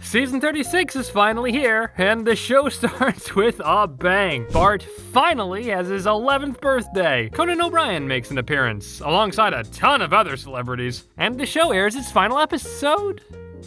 Season 36 is finally here, and the show starts with a bang. Bart finally has his 11th birthday. Conan O'Brien makes an appearance, alongside a ton of other celebrities, and the show airs its final episode?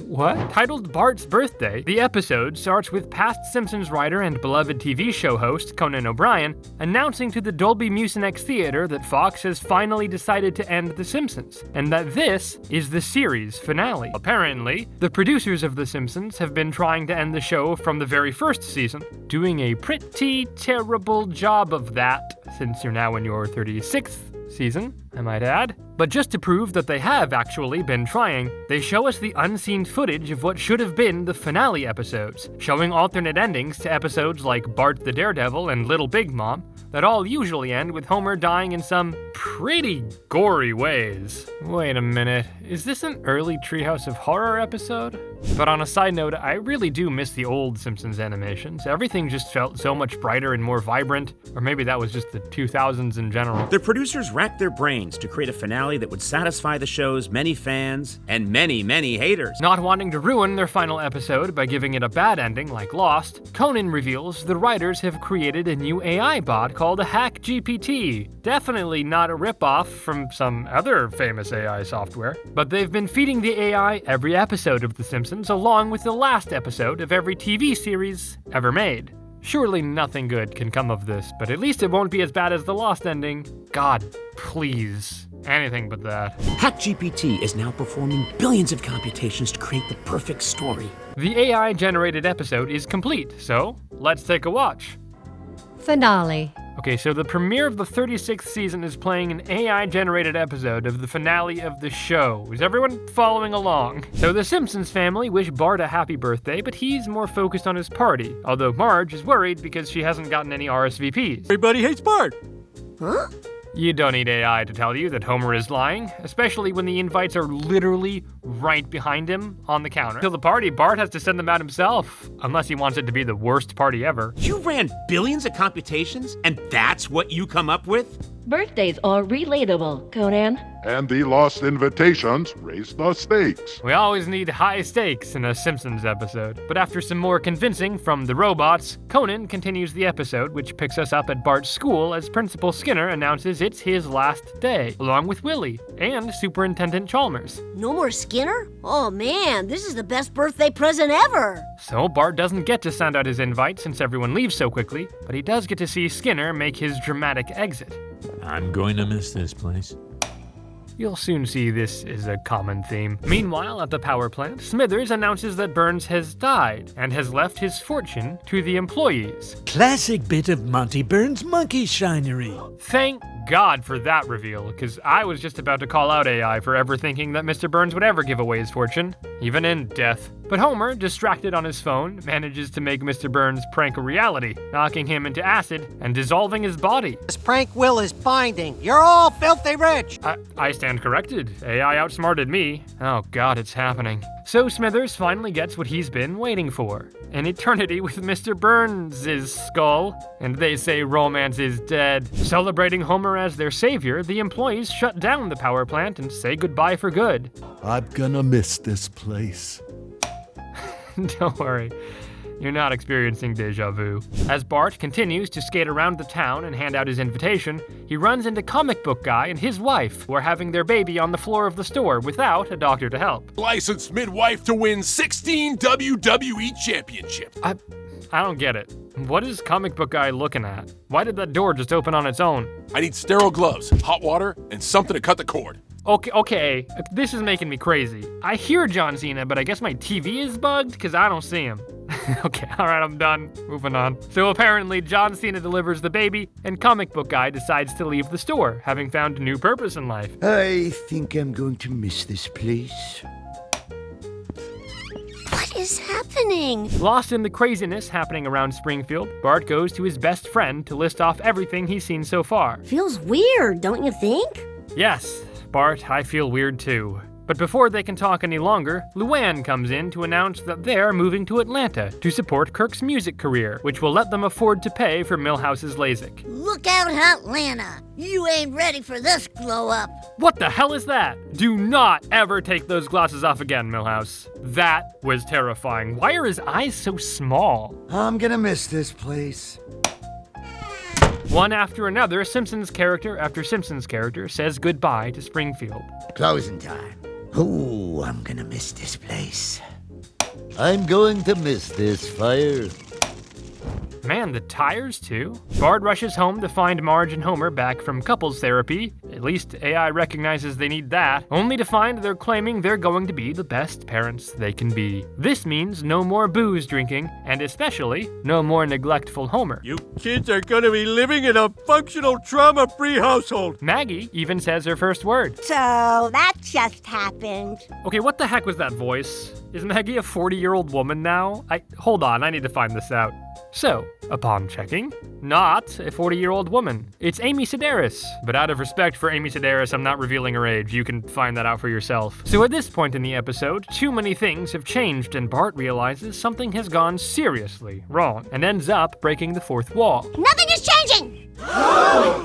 What? Titled Bart's Birthday, the episode starts with past Simpsons writer and beloved TV show host Conan O'Brien announcing to the Dolby Mucinex Theater that Fox has finally decided to end The Simpsons, and that this is the series finale. Apparently, the producers of The Simpsons have been trying to end the show from the very first season, doing a pretty terrible job of that, since you're now in your 36th season, I might add. But just to prove that they have actually been trying, they show us the unseen footage of what should have been the finale episodes, showing alternate endings to episodes like Bart the Daredevil and Little Big Mom, that all usually end with Homer dying in some pretty gory ways. Wait a minute, is this an early Treehouse of Horror episode? But on a side note, I really do miss the old Simpsons animations. Everything just felt so much brighter and more vibrant, or maybe that was just the 2000s in general. The producers racked their brains to create a finale that would satisfy the show's many fans and many, many haters. Not wanting to ruin their final episode by giving it a bad ending like Lost, Conan reveals the writers have created a new AI bot called a Hack GPT. Definitely not a ripoff from some other famous AI software, but they've been feeding the AI every episode of The Simpsons along with the last episode of every TV series ever made. Surely nothing good can come of this, but at least it won't be as bad as the Lost ending. God, please. Anything but that. HackGPT is now performing billions of computations to create the perfect story. The AI-generated episode is complete, so let's take a watch. Finale. Okay, so the premiere of the 36th season is playing an AI-generated episode of the finale of the show. Is everyone following along? So the Simpsons family wish Bart a happy birthday, but he's more focused on his party, although Marge is worried because she hasn't gotten any RSVPs. Everybody hates Bart. Huh? You don't need AI to tell you that Homer is lying, especially when the invites are literally right behind him on the counter. Till the party, Bart has to send them out himself, unless he wants it to be the worst party ever. You ran billions of computations, and that's what you come up with? Birthdays are relatable, Conan. And the lost invitations raise the stakes. We always need high stakes in a Simpsons episode. But after some more convincing from the robots, Conan continues the episode, which picks us up at Bart's school as Principal Skinner announces it's his last day, along with Willie and Superintendent Chalmers. No more Skinner? Oh man, this is the best birthday present ever! So Bart doesn't get to send out his invite since everyone leaves so quickly, but he does get to see Skinner make his dramatic exit. I'm going to miss this place. You'll soon see this is a common theme. Meanwhile, at the power plant, Smithers announces that Burns has died and has left his fortune to the employees. Classic bit of Monty Burns monkey shinery. Thank God for that reveal, because I was just about to call out AI for ever thinking that Mr. Burns would ever give away his fortune, even in death. But Homer, distracted on his phone, manages to make Mr. Burns' prank a reality, knocking him into acid and dissolving his body. This prank will is binding. You're all filthy rich. I stand corrected. AI outsmarted me. Oh God, it's happening. So Smithers finally gets what he's been waiting for. An eternity with Mr. Burns' skull. And they say romance is dead. Celebrating Homer as their savior, the employees shut down the power plant and say goodbye for good. I'm gonna miss this place. Don't worry, you're not experiencing deja vu. As Bart continues to skate around the town and hand out his invitation, he runs into Comic Book Guy and his wife, who are having their baby on the floor of the store without a doctor to help. Licensed midwife to win 16 WWE championships. I don't get it. What is Comic Book Guy looking at? Why did that door just open on its own? I need sterile gloves, hot water, and something to cut the cord. Okay, this is making me crazy. I hear John Cena, but I guess my TV is bugged because I don't see him. Okay, alright, I'm done. Moving on. So apparently, John Cena delivers the baby, and Comic Book Guy decides to leave the store, having found a new purpose in life. I think I'm going to miss this place. What is happening? Lost in the craziness happening around Springfield, Bart goes to his best friend to list off everything he's seen so far. Feels weird, don't you think? Yes, Bart, I feel weird too. But before they can talk any longer, Luann comes in to announce that they're moving to Atlanta to support Kirk's music career, which will let them afford to pay for Milhouse's LASIK. Look out, Atlanta. You ain't ready for this glow up. What the hell is that? Do not ever take those glasses off again, Milhouse. That was terrifying. Why are his eyes so small? I'm gonna miss this place. One after another, Simpsons character after Simpsons character says goodbye to Springfield. Closing time. Ooh, I'm gonna miss this place. I'm going to miss this fire. Man, the tires too? Bart rushes home to find Marge and Homer back from couples therapy. At least AI recognizes they need that, only to find they're claiming they're going to be the best parents they can be. This means no more booze drinking, and especially no more neglectful Homer. You kids are gonna be living in a functional trauma-free household. Maggie even says her first word. So that just happened. Okay, what the heck was that voice? Is Maggie a 40-year-old woman now? Hold on, I need to find this out. So, upon checking, not a 40-year-old woman. It's Amy Sedaris. But out of respect for Amy Sedaris, I'm not revealing her age. You can find that out for yourself. So at this point in the episode, too many things have changed and Bart realizes something has gone seriously wrong and ends up breaking the fourth wall. Nothing is changing.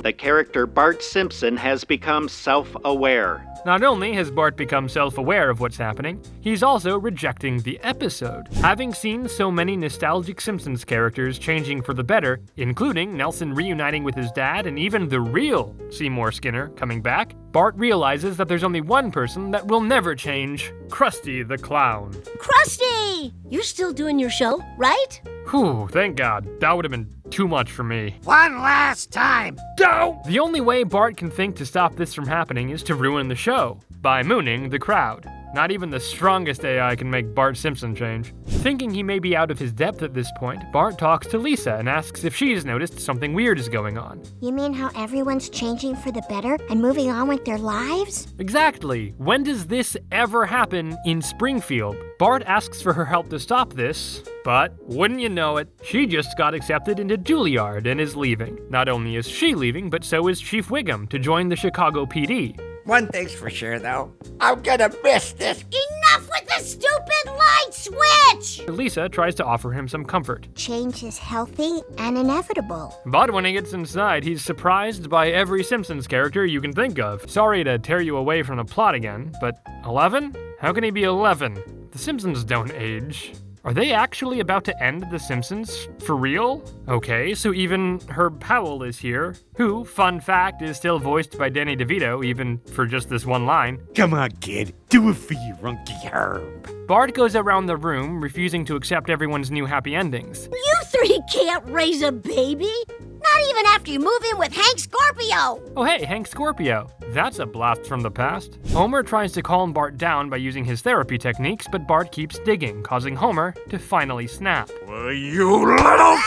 The character Bart Simpson has become self-aware. Not only has Bart become self-aware of what's happening, he's also rejecting the episode. Having seen so many nostalgic Simpsons characters changing for the better, including Nelson reuniting with his dad and even the real Seymour Skinner coming back, Bart realizes that there's only one person that will never change: Krusty the Clown. Krusty! You're still doing your show, right? Whew, thank God. That would have been too much for me. One last time. Go! The only way Bart can think to stop this from happening is to ruin the show, by mooning the crowd. Not even the strongest AI can make Bart Simpson change. Thinking he may be out of his depth at this point, Bart talks to Lisa and asks if she's noticed something weird is going on. You mean how everyone's changing for the better and moving on with their lives? Exactly. When does this ever happen in Springfield? Bart asks for her help to stop this, but wouldn't you know it, she just got accepted into Juilliard and is leaving. Not only is she leaving, but so is Chief Wiggum to join the Chicago PD. One thing's for sure, though. I'm gonna miss this. Enough with the stupid light switch! Lisa tries to offer him some comfort. Change is healthy and inevitable. But when he gets inside, he's surprised by every Simpsons character you can think of. Sorry to tear you away from the plot again, but 11? How can he be 11? The Simpsons don't age. Are they actually about to end The Simpsons? For real? Okay, so even Herb Powell is here, who, fun fact, is still voiced by Danny DeVito, even for just this one line. Come on, kid. Do it for you, Runky Herb. Bart goes around the room, refusing to accept everyone's new happy endings. You three can't raise a baby! Not even after you move in with Hank Scorpio! Oh hey, Hank Scorpio. That's a blast from the past. Homer tries to calm Bart down by using his therapy techniques, but Bart keeps digging, causing Homer to finally snap. You little...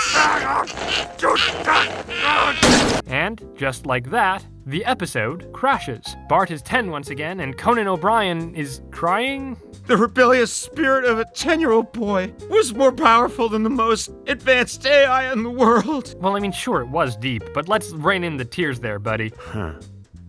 And, just like that, the episode crashes. Bart is 10 once again, and Conan O'Brien is crying? The rebellious spirit of a 10-year-old boy was more powerful than the most advanced AI in the world. Well, I mean, sure, it was deep, but let's rein in the tears there, buddy. Huh.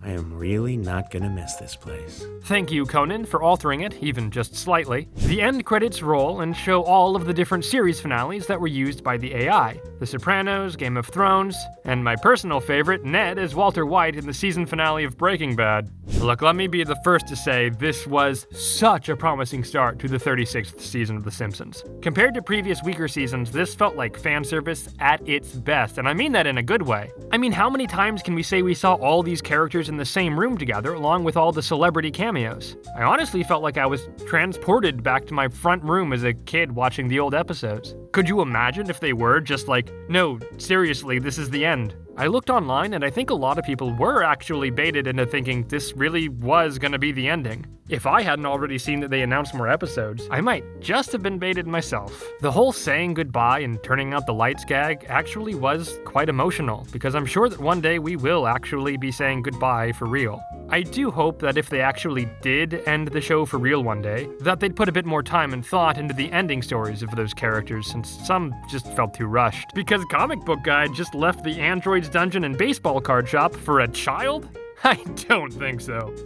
I am really not gonna miss this place. Thank you, Conan, for altering it, even just slightly. The end credits roll and show all of the different series finales that were used by the AI. The Sopranos, Game of Thrones, and my personal favorite, Ned as Walter White in the season finale of Breaking Bad. Look, let me be the first to say this was such a promising start to the 36th season of The Simpsons. Compared to previous weaker seasons, this felt like fan service at its best, and I mean that in a good way. I mean, how many times can we say we saw all these characters in the same room together, along with all the celebrity cameos? I honestly felt like I was transported back to my front room as a kid watching the old episodes. Could you imagine if they were just like, no, seriously, this is the end? I looked online and I think a lot of people were actually baited into thinking this really was gonna be the ending. If I hadn't already seen that they announced more episodes, I might just have been baited myself. The whole saying goodbye and turning out the lights gag actually was quite emotional, because I'm sure that one day we will actually be saying goodbye for real. I do hope that if they actually did end the show for real one day, that they'd put a bit more time and thought into the ending stories of those characters, since some just felt too rushed. Because Comic Book Guy just left the Android's Dungeon and baseball card shop for a child? I don't think so.